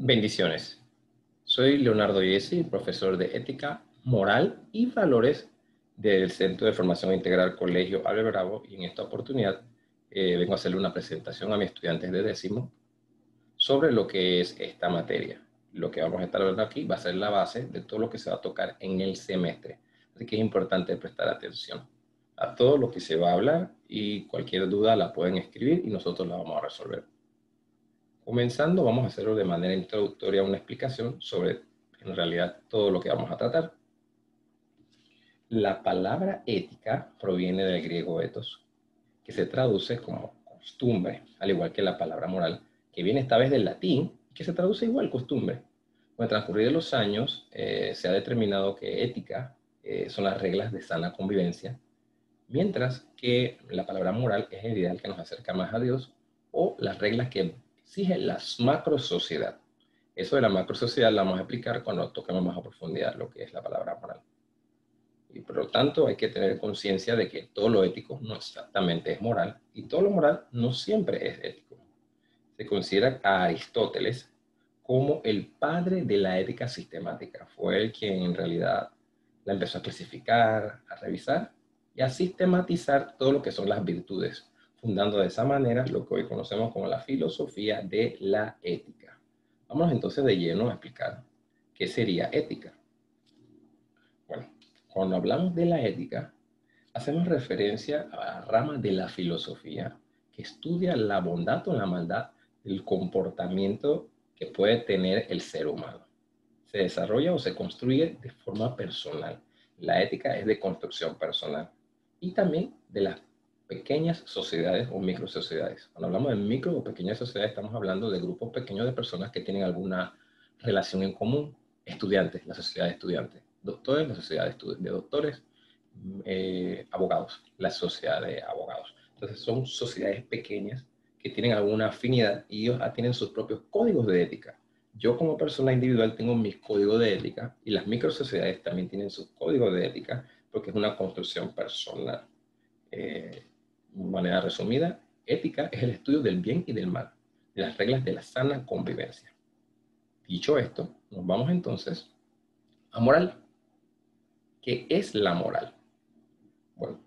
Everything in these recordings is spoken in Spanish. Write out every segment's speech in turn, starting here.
Bendiciones. Soy Leonardo Yesi, profesor de Ética, Moral y Valores del Centro de Formación Integral Colegio Albert Bravo, y en esta oportunidad vengo a hacerle una presentación a mis estudiantes de décimo sobre lo que es esta materia. Lo que vamos a estar hablando aquí va a ser la base de todo lo que se va a tocar en el semestre. Así que es importante prestar atención a todo lo que se va a hablar, y cualquier duda la pueden escribir y nosotros la vamos a resolver. Comenzando, vamos a hacerlo de manera introductoria, una explicación sobre, en realidad, todo lo que vamos a tratar. La palabra ética proviene del griego ethos, que se traduce como costumbre, al igual que la palabra moral, que viene esta vez del latín, que se traduce igual, costumbre. Con el transcurrir de los años, se ha determinado que ética son las reglas de sana convivencia, mientras que la palabra moral es el ideal que nos acerca más a Dios, o las reglas que exige la macrosociedad. Eso de la macrosociedad la vamos a explicar cuando toquemos más a profundidad lo que es la palabra moral. Y por lo tanto hay que tener conciencia de que todo lo ético no exactamente es moral, y todo lo moral no siempre es ético. Se considera a Aristóteles como el padre de la ética sistemática. Fue él quien en realidad la empezó a clasificar, a revisar y a sistematizar todo lo que son las virtudes, fundando de esa manera lo que hoy conocemos como la filosofía de la ética. Vamos entonces de lleno a explicar qué sería ética. Bueno, cuando hablamos de la ética, hacemos referencia a la rama de la filosofía que estudia la bondad o la maldad del comportamiento que puede tener el ser humano. Se desarrolla o se construye de forma personal. La ética es de construcción personal, y también de las pequeñas sociedades o microsociedades. Cuando hablamos de micro o pequeñas sociedades, estamos hablando de grupos pequeños de personas que tienen alguna relación en común. Estudiantes, la sociedad de estudiantes; doctores, la sociedad de doctores; abogados, la sociedad de abogados. Entonces son sociedades pequeñas que tienen alguna afinidad, y ellos tienen sus propios códigos de ética. Yo como persona individual tengo mis códigos de ética, y las microsociedades también tienen sus códigos de ética, porque es una construcción personal. De manera resumida, ética es el estudio del bien y del mal, de las reglas de la sana convivencia. Dicho esto, nos vamos entonces a moral. ¿Qué es la moral? Bueno,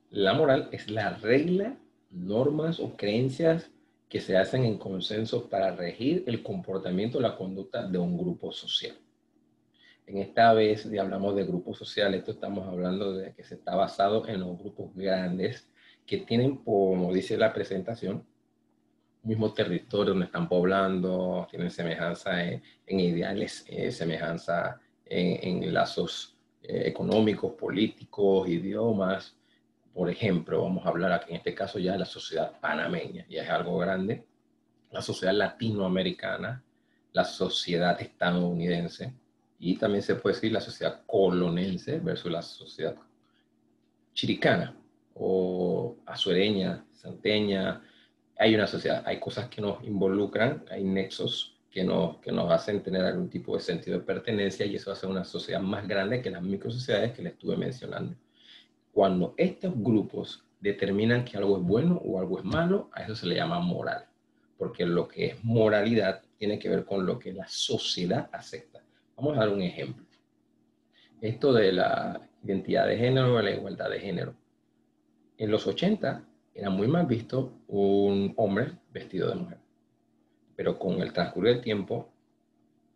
la moral es la regla, normas o creencias que se hacen en consenso para regir el comportamiento o la conducta de un grupo social. En esta vez, si hablamos de grupos sociales, esto estamos hablando de que se está basado en los grupos grandes que tienen, como dice la presentación, mismo territorio donde están poblando, tienen semejanza en ideales, semejanza en lazos económicos, políticos, idiomas. Por ejemplo, vamos a hablar aquí en este caso ya de la sociedad panameña, ya es algo grande; la sociedad latinoamericana, la sociedad estadounidense, y también se puede decir la sociedad colonense versus la sociedad chiricana o azuereña, santeña. Hay una sociedad, hay cosas que nos involucran, hay nexos que nos hacen tener algún tipo de sentido de pertenencia, y eso hace una sociedad más grande que las microsociedades que les estuve mencionando. Cuando estos grupos determinan que algo es bueno o algo es malo, a eso se le llama moral, porque lo que es moralidad tiene que ver con lo que la sociedad acepta. Vamos a dar un ejemplo. Esto de la identidad de género, la igualdad de género. En los 80 era muy mal visto un hombre vestido de mujer, pero con el transcurrir del tiempo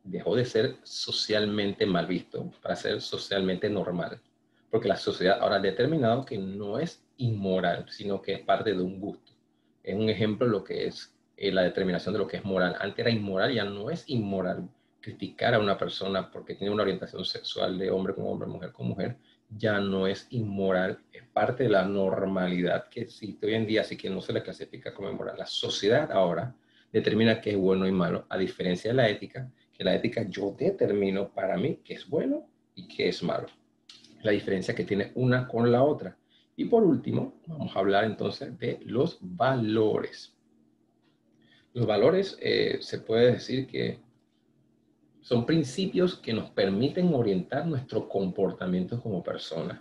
dejó de ser socialmente mal visto para ser socialmente normal, porque la sociedad ahora ha determinado que no es inmoral, sino que es parte de un gusto. Es un ejemplo de lo que es la determinación de lo que es moral. Antes era inmoral, ya no es inmoral. Criticar a una persona porque tiene una orientación sexual de hombre con hombre, mujer con mujer, ya no es inmoral, es parte de la normalidad que existe hoy en día, así que no se le clasifica como inmoral. La sociedad ahora determina qué es bueno y malo, a diferencia de la ética, que la ética yo determino para mí qué es bueno y qué es malo. La diferencia que tiene una con la otra. Y por último, vamos a hablar entonces de los valores. Los valores se puede decir que son principios que nos permiten orientar nuestro comportamiento como personas.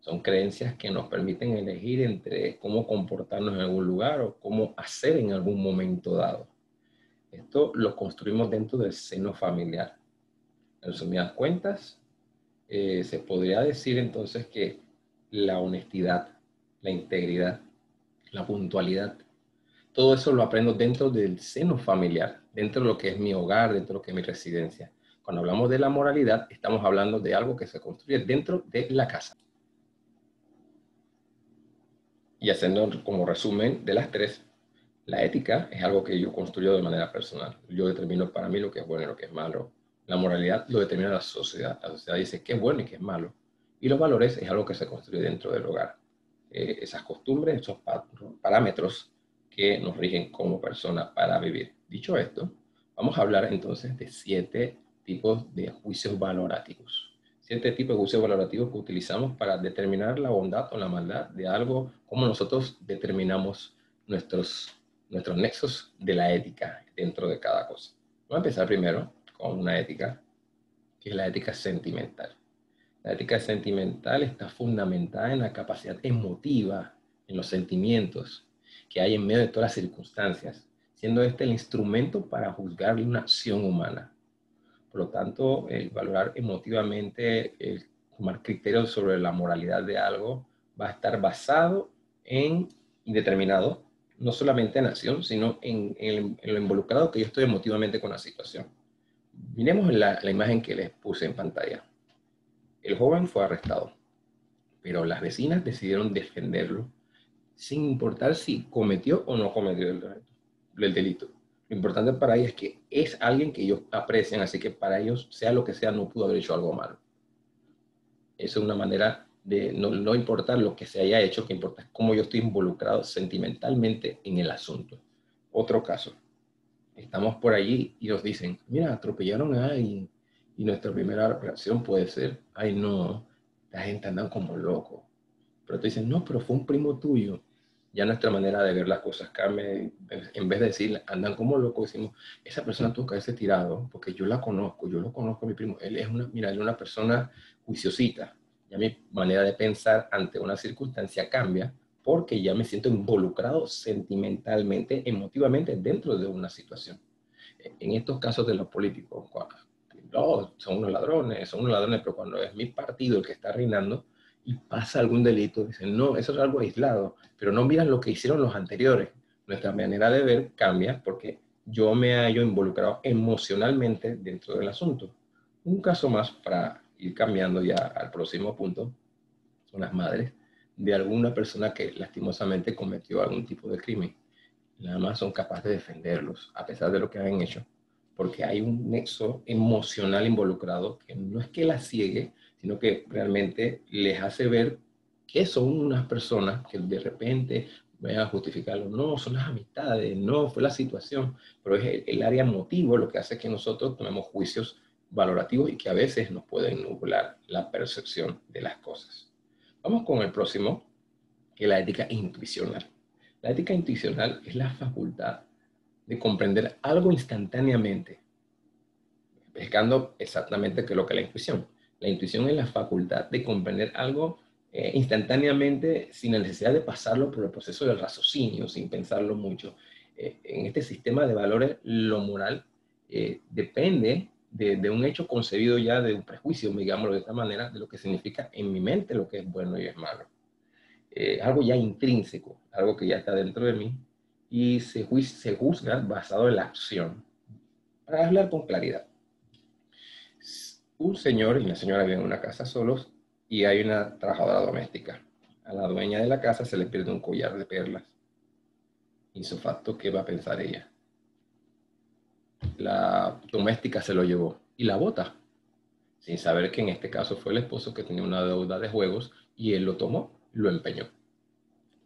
Son creencias que nos permiten elegir entre cómo comportarnos en algún lugar o cómo hacer en algún momento dado. Esto lo construimos dentro del seno familiar. En resumidas cuentas, se podría decir entonces que la honestidad, la integridad, la puntualidad, todo eso lo aprendo dentro del seno familiar, dentro de lo que es mi hogar, dentro de lo que es mi residencia. Cuando hablamos de la moralidad, estamos hablando de algo que se construye dentro de la casa. Y haciendo como resumen de las tres, la ética es algo que yo construyo de manera personal. Yo determino para mí lo que es bueno y lo que es malo. La moralidad lo determina la sociedad. La sociedad dice qué es bueno y qué es malo. Y los valores es algo que se construye dentro del hogar. Esas costumbres, esos parámetros que nos rigen como personas para vivir. Dicho esto, vamos a hablar entonces de 7 tipos de juicios valorativos. 7 tipos de juicios valorativos que utilizamos para determinar la bondad o la maldad de algo, cómo nosotros determinamos nuestros nexos de la ética dentro de cada cosa. Vamos a empezar primero con una ética, que es la ética sentimental. La ética sentimental está fundamentada en la capacidad emotiva, en los sentimientos que hay en medio de todas las circunstancias, siendo este el instrumento para juzgar una acción humana. Por lo tanto, el valorar emotivamente, el tomar criterios sobre la moralidad de algo, va a estar basado en indeterminado, no solamente en acción, sino en lo involucrado que yo estoy emotivamente con la situación. Miremos la imagen que les puse en pantalla. El joven fue arrestado, pero las vecinas decidieron defenderlo sin importar si cometió o no cometió el delito. Lo importante para ellos es que es alguien que ellos aprecian, así que para ellos, sea lo que sea, no pudo haber hecho algo malo. Eso es una manera de no importar lo que se haya hecho, que importa es cómo yo estoy involucrado sentimentalmente en el asunto. Otro caso, estamos por allí y nos dicen, mira, atropellaron a alguien, y nuestra primera reacción puede ser, ay no, la gente anda como loco. Pero te dicen, no, pero fue un primo tuyo. Ya nuestra manera de ver las cosas cambia. En vez de decir, andan como locos, decimos, esa persona tuvo que haberse tirado, porque yo la conozco, yo lo conozco a mi primo. Él es mira, él es una persona juiciosita. Ya mi manera de pensar ante una circunstancia cambia, porque ya me siento involucrado sentimentalmente, emotivamente dentro de una situación. En estos casos de los políticos, no, son unos ladrones, pero cuando es mi partido el que está reinando y pasa algún delito, dicen, no, eso es algo aislado, pero no miran lo que hicieron los anteriores. Nuestra manera de ver cambia porque yo me hallo involucrado emocionalmente dentro del asunto. Un caso más para ir cambiando ya al próximo punto son las madres de alguna persona que lastimosamente cometió algún tipo de crimen. Nada más son capaces de defenderlos, a pesar de lo que han hecho, porque hay un nexo emocional involucrado que no es que la ciegue, sino que realmente les hace ver que son unas personas que de repente vayan a justificarlo. No, son las amistades, no, fue la situación, pero es el área emotivo lo que hace que nosotros tomemos juicios valorativos y que a veces nos pueden nublar la percepción de las cosas. Vamos con el próximo, que es la ética intuicional. La ética intuicional es la facultad de comprender algo instantáneamente, explicando exactamente qué es lo que es la intuición. La intuición es la facultad de comprender algo instantáneamente sin la necesidad de pasarlo por el proceso del raciocinio, sin pensarlo mucho. En este sistema de valores, lo moral depende de un hecho concebido ya de un prejuicio, digámoslo de esta manera, de lo que significa en mi mente lo que es bueno y es malo. Algo ya intrínseco, algo que ya está dentro de mí, y se juzga basado en la acción. Para hablar con claridad, un señor y una señora viven en una casa solos y hay una trabajadora doméstica. A la dueña de la casa se le pierde un collar de perlas. Insofacto, ¿qué va a pensar ella? La doméstica se lo llevó y la bota, sin saber que en este caso fue el esposo que tenía una deuda de juegos y él lo tomó, lo empeñó.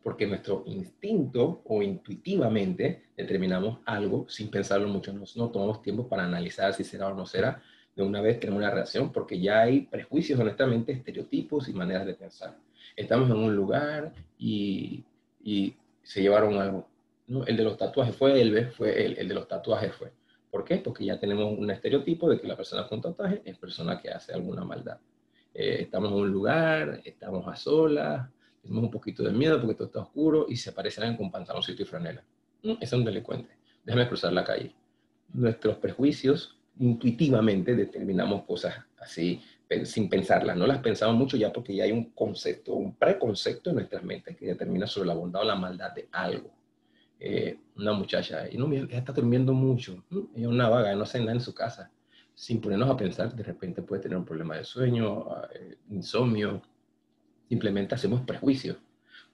Porque nuestro instinto o intuitivamente determinamos algo sin pensarlo mucho. No tomamos tiempo para analizar si será o no será. De una vez tenemos una reacción porque ya hay prejuicios, honestamente, estereotipos y maneras de pensar. Estamos en un lugar y se llevaron algo. ¿No? El de los tatuajes fue el de los tatuajes fue. ¿Por qué? Porque ya tenemos un estereotipo de que la persona con tatuaje es persona que hace alguna maldad. Estamos en un lugar, estamos a solas, tenemos un poquito de miedo porque todo está oscuro y se aparecen con pantaloncito y franela. Es un delincuente. Déjame cruzar la calle. Nuestros prejuicios, intuitivamente determinamos cosas así sin pensarlas. No las pensamos mucho ya porque ya hay un concepto, un preconcepto en nuestras mentes que determina sobre la bondad o la maldad de algo. Una muchacha, y no, mira, ella está durmiendo mucho, ella es una vaga, no hace nada en su casa. Sin ponernos a pensar, de repente puede tener un problema de sueño, insomnio. Simplemente hacemos prejuicios.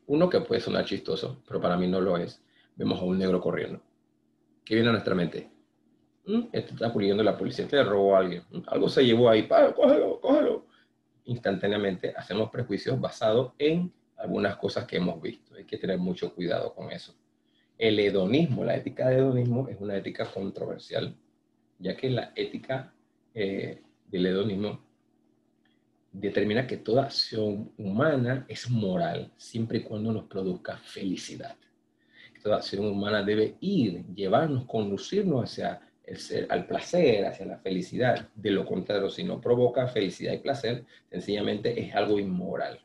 Uno que puede sonar chistoso, pero para mí no lo es. Vemos a un negro corriendo. ¿Qué viene a nuestra mente? Este está corriendo la policía, este le robó a alguien. Algo se llevó ahí, cógelo, cógelo. Instantáneamente hacemos prejuicios basados en algunas cosas que hemos visto. Hay que tener mucho cuidado con eso. El hedonismo, la ética de hedonismo es una ética controversial, ya que la ética del hedonismo determina que toda acción humana es moral, siempre y cuando nos produzca felicidad. Toda acción humana debe ir, llevarnos, conducirnos hacia al placer, hacia la felicidad. De lo contrario, si no provoca felicidad y placer, sencillamente es algo inmoral.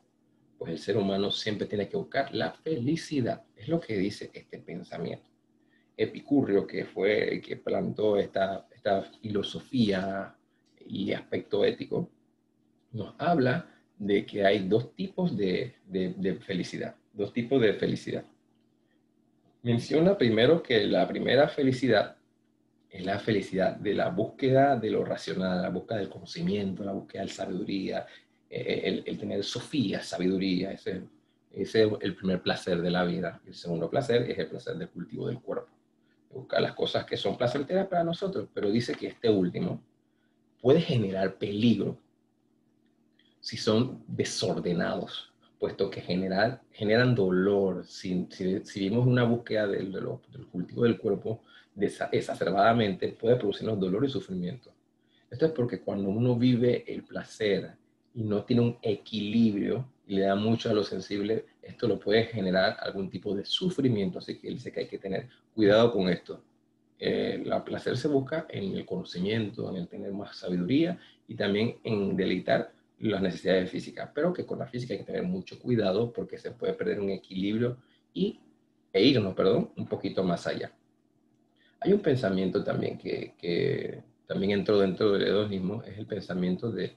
Pues el ser humano siempre tiene que buscar la felicidad. Es lo que dice este pensamiento. Epicurrio, que fue el que plantó esta filosofía y aspecto ético, nos habla de que hay dos tipos de felicidad. Dos tipos de felicidad. Menciona primero que la primera felicidad es la felicidad de la búsqueda de lo racional, la búsqueda del conocimiento, la búsqueda de la sabiduría, el tener sofía, sabiduría. Ese es el primer placer de la vida. El segundo placer es el placer del cultivo del cuerpo. Buscar las cosas que son placenteras para nosotros, pero dice que este último puede generar peligro si son desordenados, puesto que generan dolor. Si vimos una búsqueda del cultivo del cuerpo exacerbadamente, puede producirnos dolor y sufrimiento. Esto es porque cuando uno vive el placer y no tiene un equilibrio y le da mucho a lo sensible, esto lo puede generar algún tipo de sufrimiento. Así que él dice que hay que tener cuidado con esto. El placer se busca en el conocimiento, en el tener más sabiduría y también en deleitar las necesidades físicas, pero que con la física hay que tener mucho cuidado porque se puede perder un equilibrio e irnos, un poquito más allá. Hay un pensamiento también que también entró dentro del hedonismo, es el pensamiento de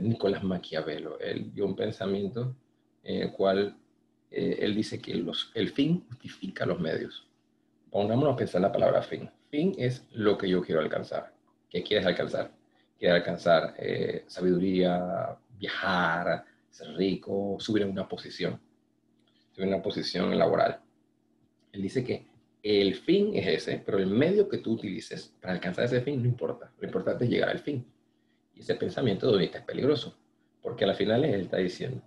Nicolás Maquiavelo. Él dio un pensamiento en el cual él dice que el fin justifica los medios. Pongámonos a pensar la palabra fin. Fin es lo que yo quiero alcanzar. ¿Qué quieres alcanzar? Quieres alcanzar sabiduría, viajar, ser rico, subir en una posición laboral. Él dice que el fin es ese, pero el medio que tú utilices para alcanzar ese fin no importa. Lo importante es llegar al fin. Y ese pensamiento de es peligroso, porque al final él está diciendo,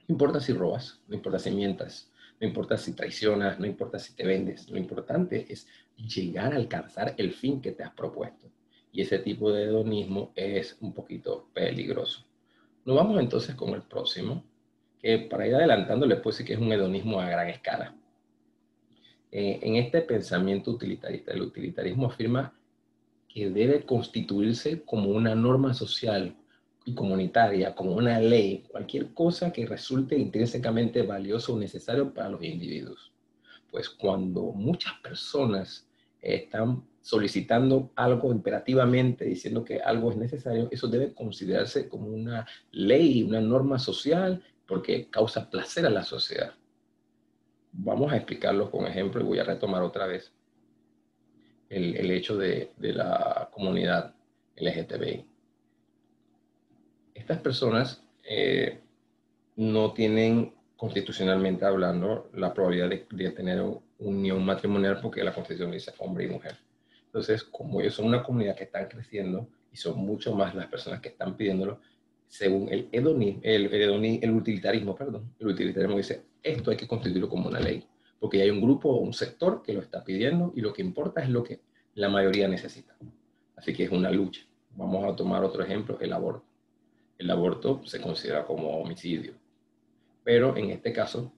no importa si robas, no importa si mientas, no importa si traicionas, no importa si te vendes. Lo importante es llegar a alcanzar el fin que te has propuesto. Y ese tipo de hedonismo es un poquito peligroso. Nos vamos entonces con el próximo, que para ir adelantando les puedo decir que es un hedonismo a gran escala. En este pensamiento utilitarista, el utilitarismo afirma que debe constituirse como una norma social y comunitaria, como una ley, cualquier cosa que resulte intrínsecamente valioso o necesario para los individuos. Pues cuando muchas personas están solicitando algo imperativamente, diciendo que algo es necesario, eso debe considerarse como una ley, una norma social, porque causa placer a la sociedad. Vamos a explicarlo con ejemplo y voy a retomar otra vez el hecho de la comunidad LGTBI. Estas personas no tienen, constitucionalmente hablando, la probabilidad de tener unión matrimonial porque la Constitución dice hombre y mujer. Entonces, como ellos son una comunidad que están creciendo y son mucho más las personas que están pidiéndolo, según el utilitarismo, el utilitarismo dice, esto hay que constituirlo como una ley, porque hay un grupo o un sector que lo está pidiendo y lo que importa es lo que la mayoría necesita. Así que es una lucha. Vamos a tomar otro ejemplo, el aborto. El aborto se considera como homicidio, pero en este caso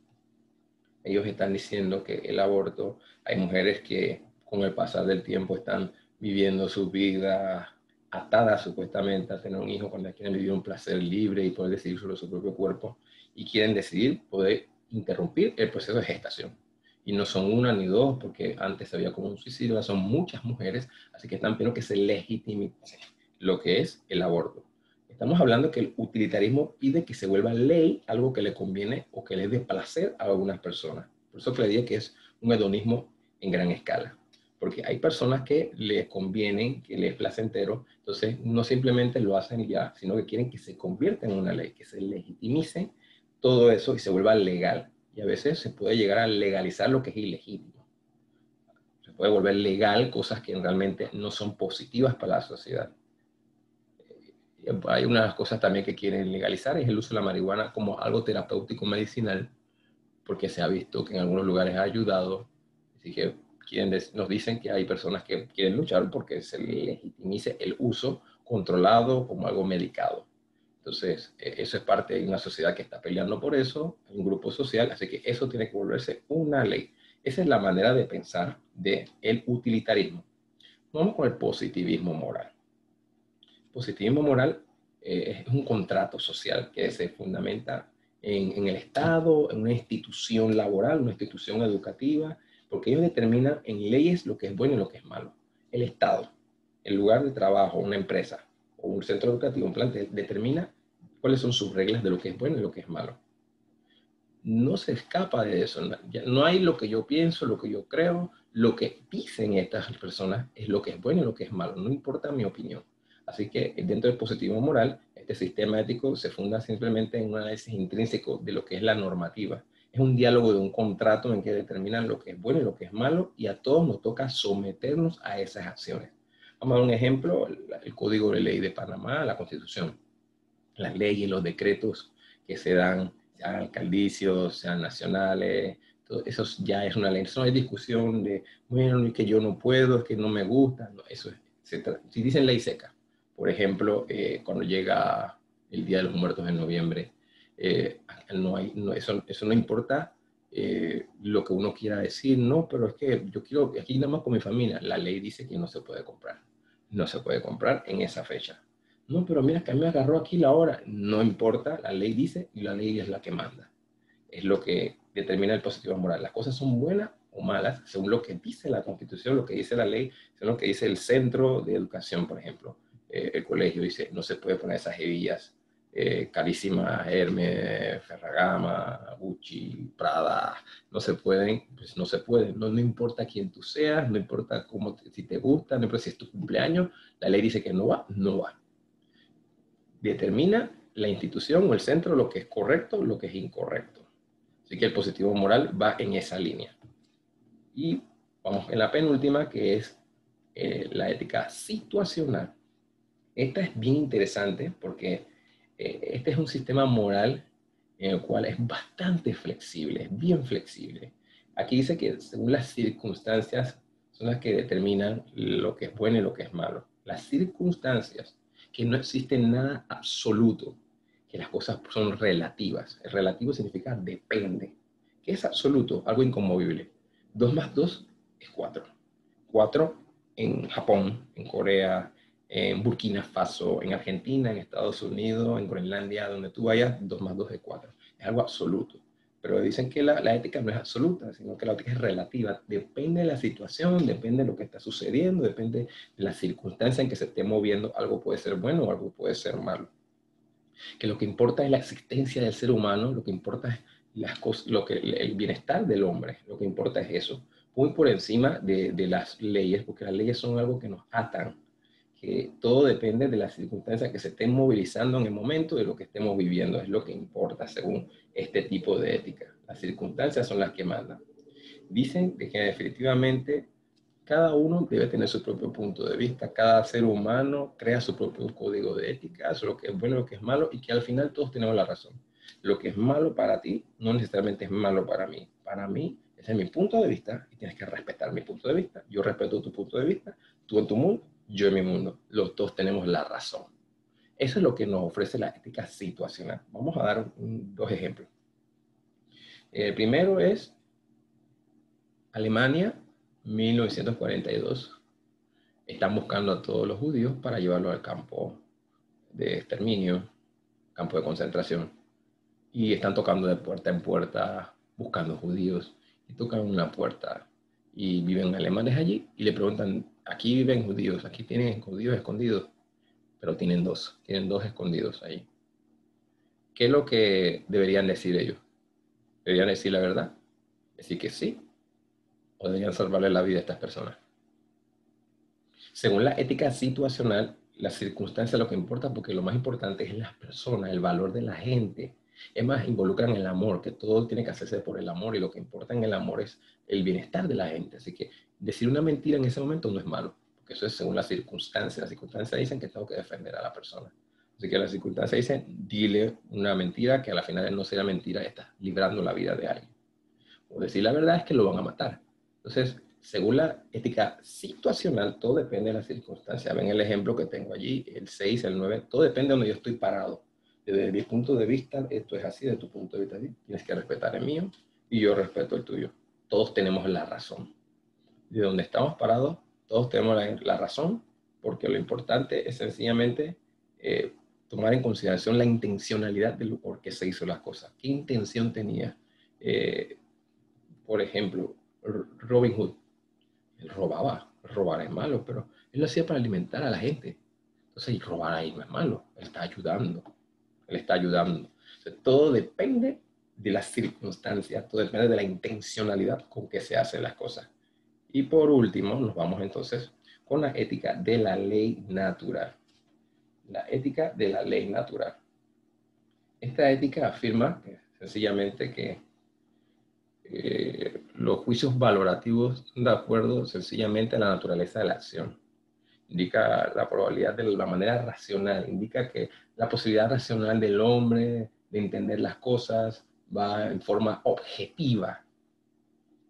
ellos están diciendo que el aborto, hay mujeres que con el pasar del tiempo están viviendo su vida atadas supuestamente a tener un hijo cuando quieren vivir un placer libre y poder decidir sobre su propio cuerpo y quieren decidir poder interrumpir el proceso de gestación. Y no son una ni dos, porque antes había como un suicidio, son muchas mujeres, así que están pidiendo que se legitimice lo que es el aborto. Estamos hablando que el utilitarismo pide que se vuelva ley algo que le conviene o que le dé placer a algunas personas. Por eso creía que es un hedonismo en gran escala. Porque hay personas que les convienen, que les es placentero, entonces no simplemente lo hacen ya, sino que quieren que se convierta en una ley, que se legitimice todo eso y se vuelva legal. Y a veces se puede llegar a legalizar lo que es ilegítimo. Se puede volver legal cosas que realmente no son positivas para la sociedad. Hay unas cosas también que quieren legalizar, es el uso de la marihuana como algo terapéutico medicinal, porque se ha visto que en algunos lugares ha ayudado. Así que nos dicen que hay personas que quieren luchar porque se legitimice el uso controlado como algo medicado. Entonces, eso es parte de una sociedad que está peleando por eso, un grupo social, así que eso tiene que volverse una ley. Esa es la manera de pensar del utilitarismo. Vamos con el positivismo moral. Positivismo moral es un contrato social que se fundamenta en el Estado, en una institución laboral, una institución educativa, porque ellos determinan en leyes lo que es bueno y lo que es malo. El Estado, el lugar de trabajo, una empresa o un centro educativo, un plantel, determina cuáles son sus reglas de lo que es bueno y lo que es malo. No se escapa de eso. No hay lo que yo pienso, lo que yo creo, lo que dicen estas personas es lo que es bueno y lo que es malo. No importa mi opinión. Así que dentro del positivismo moral, este sistema ético se funda simplemente en un análisis intrínseco de lo que es la normativa. Es un diálogo de un contrato en que determinan lo que es bueno y lo que es malo y a todos nos toca someternos a esas acciones. Vamos a dar un ejemplo, el Código de Ley de Panamá, la Constitución, las leyes, los decretos que se dan, sean alcaldicios, sean nacionales, todo eso ya es una ley. Eso no hay discusión de, bueno, es que yo no puedo, es que no me gusta. No, eso es, si dicen ley seca, por ejemplo, cuando llega el Día de los Muertos en noviembre, eso no importa lo que uno quiera decir, no, pero es que yo quiero, aquí nada más con mi familia, la ley dice que no se puede comprar. No se puede comprar en esa fecha. No, pero mira que a mí me agarró aquí la hora. No importa, la ley dice y la ley es la que manda. Es lo que determina el positivo moral. Las cosas son buenas o malas según lo que dice la Constitución, lo que dice la ley, según lo que dice el centro de educación, por ejemplo. El colegio dice, no se puede poner esas hebillas carísimas, Hermes, Ferragamo, Gucci, Prada, no se pueden, pues no se pueden. No, no importa quién tú seas, no importa cómo, si te gusta, no importa si es tu cumpleaños, la ley dice que no va, no va. Determina la institución o el centro lo que es correcto, lo que es incorrecto. Así que el positivo moral va en esa línea. Y vamos en la penúltima, que es la ética situacional. Esta es bien interesante porque este es un sistema moral en el cual es bastante flexible, es bien flexible. Aquí dice que según las circunstancias son las que determinan lo que es bueno y lo que es malo. Las circunstancias, que no existe nada absoluto, que las cosas son relativas. El relativo significa depende. ¿Qué es absoluto? Algo inconmovible. 2 más 2 es 4. 4 en Japón, en Corea, en Burkina Faso, en Argentina, en Estados Unidos, en Groenlandia, donde tú vayas, 2 más 2 es 4. Es algo absoluto. Pero dicen que la ética no es absoluta, sino que la ética es relativa. Depende de la situación, depende de lo que está sucediendo, depende de la circunstancia en que se esté moviendo. Algo puede ser bueno o algo puede ser malo. Que lo que importa es la existencia del ser humano, lo que importa es las cosas, el bienestar del hombre, lo que importa es eso. Muy por encima de las leyes, porque las leyes son algo que nos atan, que todo depende de las circunstancias que se estén movilizando en el momento de lo que estemos viviendo, es lo que importa según este tipo de ética. Las circunstancias son las que mandan. Dicen que definitivamente cada uno debe tener su propio punto de vista, cada ser humano crea su propio código de ética, eso es lo que es bueno y lo que es malo, y que al final todos tenemos la razón. Lo que es malo para ti no necesariamente es malo para mí. Para mí, ese es mi punto de vista y tienes que respetar mi punto de vista. Yo respeto tu punto de vista, tú en tu mundo, yo en mi mundo. Los dos tenemos la razón. Eso es lo que nos ofrece la ética situacional. Vamos a dar dos ejemplos. El primero es Alemania, 1942. Están buscando a todos los judíos para llevarlos al campo de exterminio, campo de concentración. Y están tocando de puerta en puerta, buscando judíos. Y tocan una puerta y viven alemanes allí y le preguntan, aquí viven judíos, aquí tienen judíos escondidos, pero tienen dos escondidos ahí. ¿Qué es lo que deberían decir ellos? ¿Deberían decir la verdad? Decir que sí, o deberían salvarle la vida a estas personas. Según la ética situacional, las circunstancias es lo que importa, porque lo más importante es las personas, el valor de la gente. Es más, involucran el amor, que todo tiene que hacerse por el amor, y lo que importa en el amor es el bienestar de la gente. Así que decir una mentira en ese momento no es malo, porque eso es según las circunstancias. Las circunstancias dicen que tengo que defender a la persona. Así que las circunstancias dicen, dile una mentira que a la final no será mentira, estás librando la vida de alguien. O decir la verdad es que lo van a matar. Entonces, según la ética situacional, todo depende de las circunstancias. Ven el ejemplo que tengo allí, el 6, el 9, todo depende de donde yo estoy parado. Desde mi punto de vista, esto es así, de tu punto de vista, así. Tienes que respetar el mío y yo respeto el tuyo. Todos tenemos la razón. De donde estamos parados, todos tenemos la razón, porque lo importante es sencillamente tomar en consideración la intencionalidad de por qué se hizo las cosas. ¿Qué intención tenía? Por ejemplo, Robin Hood, él robaba, robar es malo, pero él lo hacía para alimentar a la gente. Entonces, robar ahí no es malo, él está ayudando, él está ayudando. Entonces, todo depende de las circunstancias, todo depende de la intencionalidad con que se hacen las cosas. Y por último, nos vamos entonces con la ética de la ley natural. La ética de la ley natural. Esta ética afirma sencillamente que los juicios valorativos de acuerdo sencillamente a la naturaleza de la acción. Indica la probabilidad de la manera racional, indica que la posibilidad racional del hombre de entender las cosas va en forma objetiva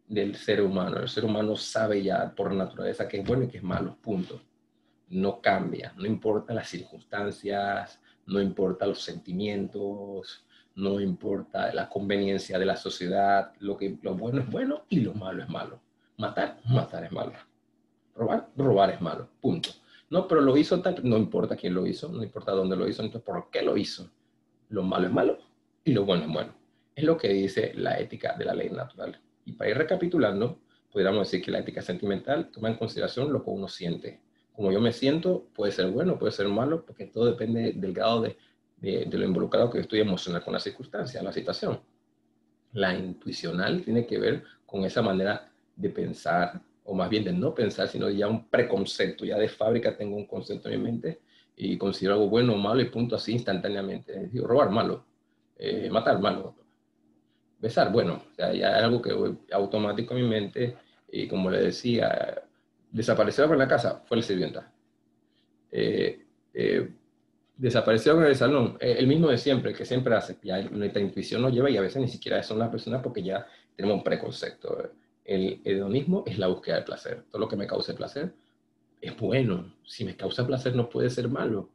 del ser humano. El ser humano sabe ya por naturaleza qué es bueno y qué es malo, punto. No cambia, no importa las circunstancias, no importa los sentimientos, no importa la conveniencia de la sociedad, lo bueno es bueno y lo malo es malo. Matar es malo. Robar es malo, punto. No, pero lo hizo tal, no importa quién lo hizo, no importa dónde lo hizo, entonces por qué lo hizo. Lo malo es malo y lo bueno es bueno. Es lo que dice la ética de la ley natural. Y para ir recapitulando, podríamos decir que la ética sentimental toma en consideración lo que uno siente. Como yo me siento, puede ser bueno, puede ser malo, porque todo depende del grado de lo involucrado que estoy emocional con la circunstancia, la situación. La intuicional tiene que ver con esa manera de pensar, o más bien de no pensar, sino ya un preconcepto. Ya de fábrica tengo un concepto en mi mente y considero algo bueno o malo y punto así instantáneamente. Digo, robar, malo. Matar, malo. Besar, bueno. O sea, ya es algo que automático en mi mente. Y como le decía, desapareció en la casa, fue la sirvienta. Eh, eh, Desapareció en el salón, el mismo de siempre, el que siempre hace. Ya nuestra intuición nos lleva y a veces ni siquiera son las personas porque ya tenemos un preconcepto. El hedonismo es la búsqueda del placer. Todo lo que me cause placer es bueno. Si me causa placer no puede ser malo.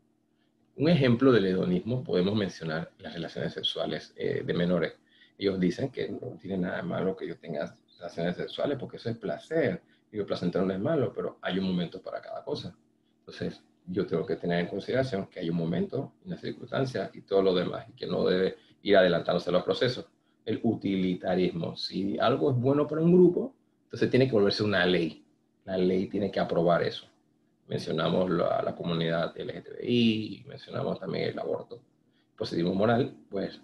Un ejemplo del hedonismo podemos mencionar las relaciones sexuales de menores. Ellos dicen que no tiene nada de malo que yo tenga relaciones sexuales porque eso es placer. Y el placentero no es malo, pero hay un momento para cada cosa. Entonces, yo tengo que tener en consideración que hay un momento, una circunstancia y todo lo demás, y que no debe ir adelantándose los procesos. El utilitarismo, si algo es bueno para un grupo, entonces tiene que volverse una ley. La ley tiene que aprobar eso. Mencionamos la comunidad LGTBI, mencionamos también el aborto. Positivismo moral, pues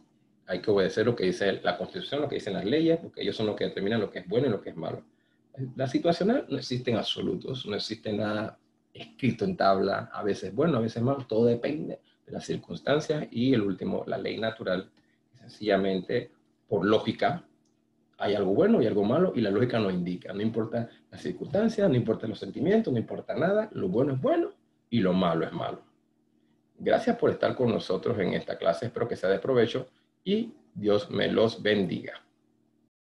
hay que obedecer lo que dice la Constitución, lo que dicen las leyes, porque ellos son los que determinan lo que es bueno y lo que es malo. La situacional no existen absolutos, no existe nada escrito en tabla, a veces bueno, a veces malo, todo depende de las circunstancias. Y el último, la ley natural, sencillamente por lógica, hay algo bueno y algo malo y la lógica nos indica, no importa las circunstancias, no importa los sentimientos, no importa nada, lo bueno es bueno y lo malo es malo. Gracias por estar con nosotros en esta clase, espero que sea de provecho y Dios me los bendiga.